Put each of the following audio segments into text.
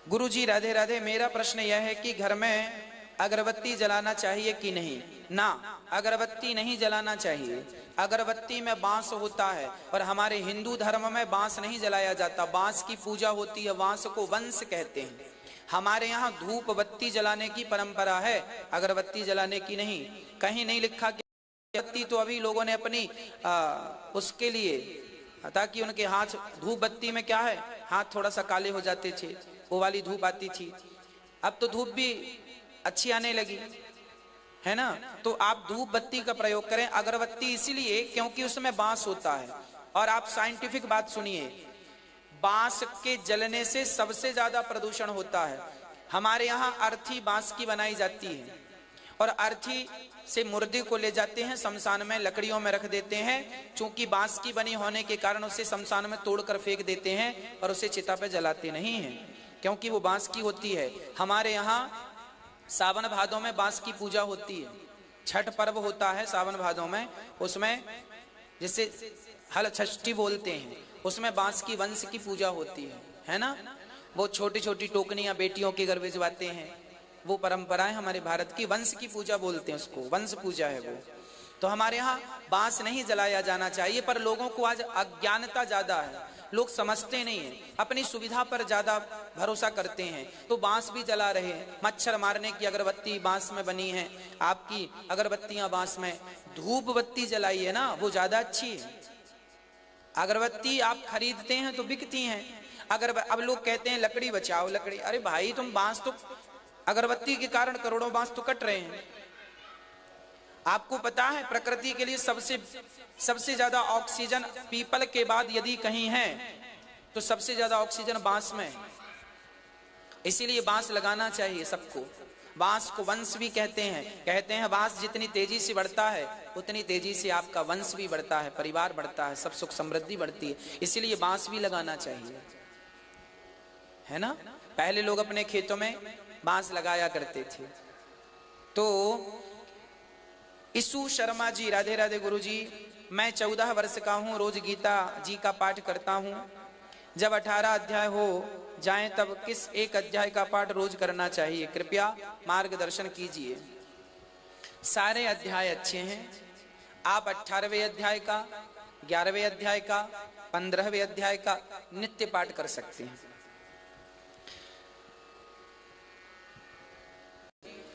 गुरुजी राधे राधे, मेरा प्रश्न यह है कि घर में अगरबत्ती जलाना चाहिए कि नहीं? ना, अगरबत्ती नहीं जलाना चाहिए। अगरबत्ती में बांस होता है और हमारे हिंदू धर्म में बांस नहीं जलाया जाता, बांस की पूजा होती है, बांस को वंश कहते हैं। हमारे यहाँ धूप बत्ती जलाने की परंपरा है, अगरबत्ती जलाने की नहीं। कहीं नहीं लिखा कि बत्ती, तो अभी लोगों ने अपनी उसके लिए, ताकि उनके हाथ, धूप बत्ती में क्या है, हाथ थोड़ा सा काले हो जाते थे, वो वाली धूप आती थी। अब तो धूप भी अच्छी आने लगी है ना, तो आप धूप बत्ती का प्रयोग करें। अगरबत्ती इसीलिए क्योंकि उसमें बांस होता है। और आप साइंटिफिक बात सुनिए, बांस के जलने से सबसे ज्यादा प्रदूषण होता है। हमारे यहाँ अर्थी बांस की बनाई जाती है और अर्थी से मुर्दे को ले जाते हैं शमशान में, लकड़ियों में रख देते हैं। चूंकि बांस की बनी होने के कारण उसे शमशान में तोड़कर फेंक देते हैं और उसे चिता पे जलाते नहीं हैं, क्योंकि वो बांस की होती है। हमारे यहाँ सावन भादों में बांस की पूजा होती है, छठ पर्व होता है सावन भादों में, उसमें जिसे हल षष्ठी बोलते हैं, उसमें बांस की वंश की पूजा होती है ना। वो छोटी छोटी टोकनियां बेटियों के घर भिजवाते हैं, वो परंपरा है हमारे भारत की, वंश की पूजा बोलते हैं उसको, वंश पूजा है वो। तो हमारे यहाँ बांस नहीं जलाया जाना चाहिए, पर लोगों को आज अज्ञानता ज्यादा है, लोग समझते नहीं है, अपनी सुविधा पर ज्यादा भरोसा करते हैं, तो बांस भी जला रहे हैं। मच्छर मारने की अगरबत्ती बांस में बनी है, आपकी अगरबत्तियां बांस में। धूप बत्ती जलाई है ना, वो ज्यादा अच्छी है। अगरबत्ती आप खरीदते हैं तो बिकती हैं। अगर अब लोग कहते हैं लकड़ी बचाओ, लकड़ी, अरे भाई तुम बांस तो, अगरबत्ती के कारण करोड़ों बांस तो कट रहे हैं। आपको पता है प्रकृति के लिए सबसे ज्यादा ऑक्सीजन पीपल के बाद यदि कहीं है तो सबसे ज्यादा ऑक्सीजन बांस में है। इसीलिए बांस लगाना चाहिए सबको। बांस को वंश भी कहते हैं बांस जितनी तेजी से बढ़ता है उतनी तेजी से आपका वंश भी बढ़ता है, परिवार बढ़ता है, सब सुख समृद्धि बढ़ती है। इसीलिए बांस भी लगाना चाहिए, है ना। पहले लोग अपने खेतों में बांस लगाया करते थे। तो ईसु शर्मा जी, राधे राधे गुरु जी, मैं 14 वर्ष का हूँ, रोज गीता जी का पाठ करता हूँ। जब 18 अध्याय हो जाएं तब किस एक अध्याय का पाठ रोज करना चाहिए, कृपया मार्गदर्शन कीजिए। सारे अध्याय अच्छे हैं, आप 18वें अध्याय का, 11वें अध्याय का, 15वें अध्याय का नित्य पाठ कर सकते हैं।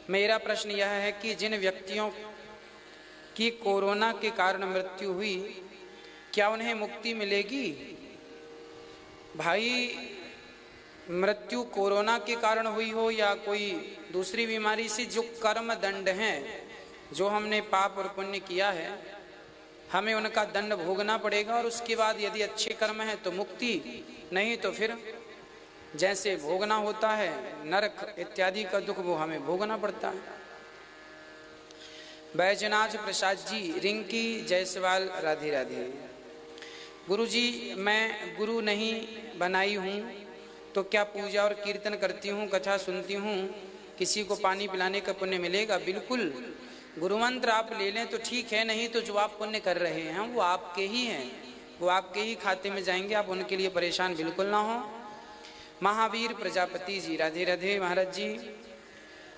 मेरा प्रश्न यह है कि जिन व्यक्तियों की कोरोना के कारण मृत्यु हुई, क्या उन्हें मुक्ति मिलेगी? भाई, मृत्यु कोरोना के कारण हुई हो या कोई दूसरी बीमारी से, जो कर्म दंड हैं, जो हमने पाप और पुण्य किया है, हमें उनका दंड भोगना पड़ेगा। और उसके बाद यदि अच्छे कर्म हैं तो मुक्ति, नहीं तो फिर जैसे भोगना होता है नरक इत्यादि का दुख, वो हमें भोगना पड़ता है। बैजनाथ प्रसाद जी, रिंकी जायसवाल, राधे राधे। गुरुजी, मैं गुरु नहीं बनाई हूँ तो क्या पूजा और कीर्तन करती हूँ, कथा सुनती हूँ, किसी को पानी पिलाने का पुण्य मिलेगा? बिल्कुल, गुरु मंत्र आप ले लें तो ठीक है, नहीं तो जो आप पुण्य कर रहे हैं वो आपके ही हैं, वो आपके ही खाते में जाएंगे, आप उनके लिए परेशान बिल्कुल ना हो। महावीर प्रजापति जी, राधे राधे महाराज जी।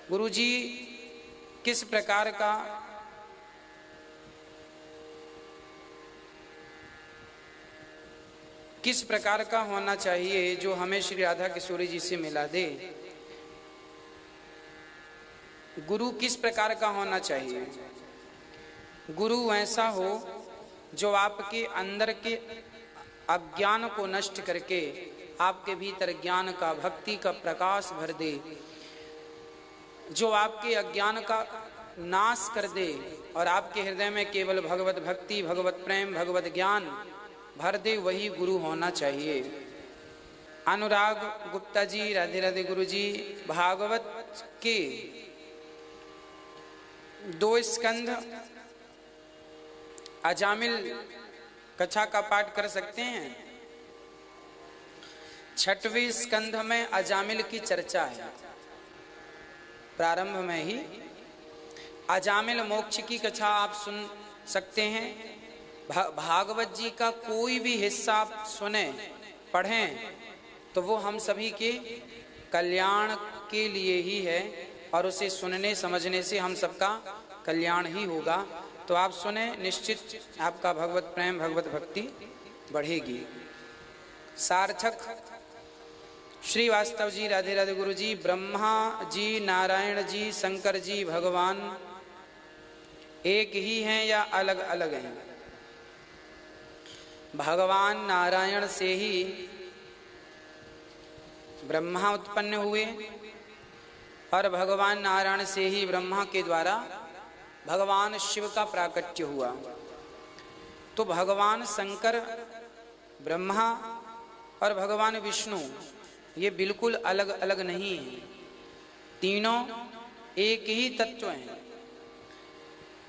गुरु जी, किस प्रकार का होना चाहिए जो हमें श्री राधा किशोरी जी से मिला दे? गुरु किस प्रकार का होना चाहिए? गुरु ऐसा हो जो आपके अंदर के अज्ञान को नष्ट करके आपके भीतर ज्ञान का, भक्ति का प्रकाश भर दे, जो आपके अज्ञान का नाश कर दे और आपके हृदय में केवल भगवत भक्ति, भगवत प्रेम, भगवत ज्ञान भर दे, वही गुरु होना चाहिए। अनुराग गुप्ता जी, राधे राधे गुरु जी। भागवत के 2 स्कंध अजामिल कथा का पाठ कर सकते हैं। 6वें स्कंध में अजामिल की चर्चा है, प्रारंभ में ही अजामिल मोक्ष की कथा आप सुन सकते हैं। भागवत जी का कोई भी हिस्सा आप सुने, पढ़ें तो वो हम सभी के कल्याण के लिए ही है और उसे सुनने समझने से हम सबका कल्याण ही होगा। तो आप सुने, निश्चित आपका भगवत प्रेम भगवत भक्ति बढ़ेगी। सार्थक श्री वास्तव जी, राधे राधे गुरु जी, ब्रह्मा जी, नारायण जी, शंकर जी भगवान एक ही हैं या अलग अलग हैं? भगवान नारायण से ही ब्रह्मा उत्पन्न हुए और भगवान नारायण से ही ब्रह्मा के द्वारा भगवान शिव का प्राकट्य हुआ। तो भगवान शंकर, ब्रह्मा और भगवान विष्णु ये बिल्कुल अलग अलग नहीं है, तीनों एक ही तत्व हैं।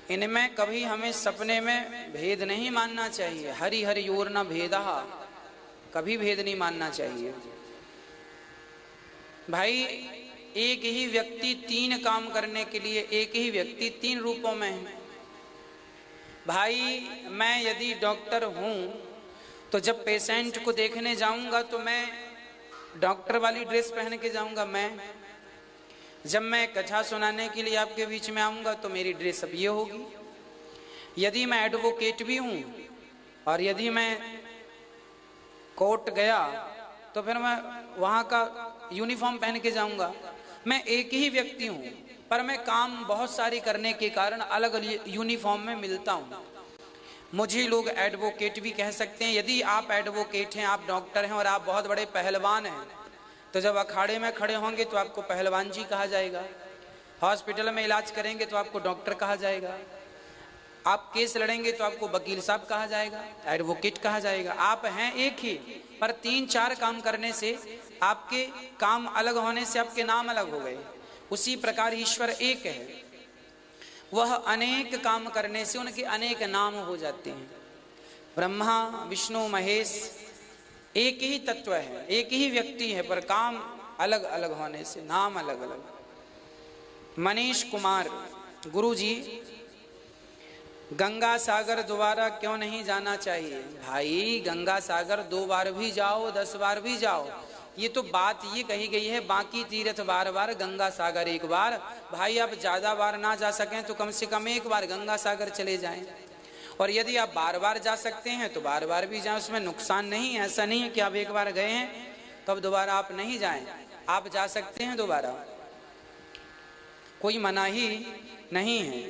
इनमें कभी हमें सपने में भेद नहीं मानना चाहिए। हरि हरि योर न भेदः, कभी भेद नहीं मानना चाहिए। भाई एक ही व्यक्ति तीन काम करने के लिए, एक ही व्यक्ति तीन रूपों में है। भाई मैं यदि डॉक्टर हूं तो जब पेशेंट को देखने जाऊंगा तो मैं डॉक्टर वाली ड्रेस पहन के जाऊंगा। मैं जब मैं कथा सुनाने के लिए आपके बीच में आऊंगा तो मेरी ड्रेस अब ये होगी। यदि मैं एडवोकेट भी हूं और यदि मैं कोर्ट गया तो फिर मैं वहां का यूनिफॉर्म पहन के जाऊंगा। मैं एक ही व्यक्ति हूं पर मैं काम बहुत सारी करने के कारण अलग अलग यूनिफॉर्म में मिलता हूं। मुझे लोग एडवोकेट भी कह सकते हैं। यदि आप एडवोकेट हैं, आप डॉक्टर हैं और आप बहुत बड़े पहलवान हैं, तो जब अखाड़े में खड़े होंगे तो आपको पहलवान जी कहा जाएगा। हॉस्पिटल में इलाज करेंगे तो आपको डॉक्टर कहा जाएगा। आप केस लड़ेंगे तो आपको वकील साहब कहा जाएगा, एडवोकेट कहा जाएगा। आप हैं एक ही, पर तीन चार काम करने से, आपके काम अलग होने से आपके नाम अलग हो गए। उसी प्रकार ईश्वर एक है, वह अनेक काम करने से उनके अनेक नाम हो जाते हैं। ब्रह्मा विष्णु महेश एक ही तत्व है, एक ही व्यक्ति है, पर काम अलग अलग होने से नाम अलग अलग। मनीष कुमार गुरु जी, गंगा सागर दोबारा क्यों नहीं जाना चाहिए? भाई गंगा सागर 2 बार भी जाओ, 10 बार भी जाओ, ये तो बात ये कही गई है, बाकी तीर्थ बार बार, गंगा सागर एक बार। भाई आप ज्यादा बार ना जा सकें तो कम से कम एक बार गंगा सागर चले जाएं। और यदि आप बार बार जा सकते हैं तो बार बार भी जाएं, उसमें नुकसान नहीं है। ऐसा नहीं है कि आप एक बार गए हैं तो अब दोबारा आप नहीं जाएं, आप जा सकते हैं दोबारा, कोई मना ही नहीं है।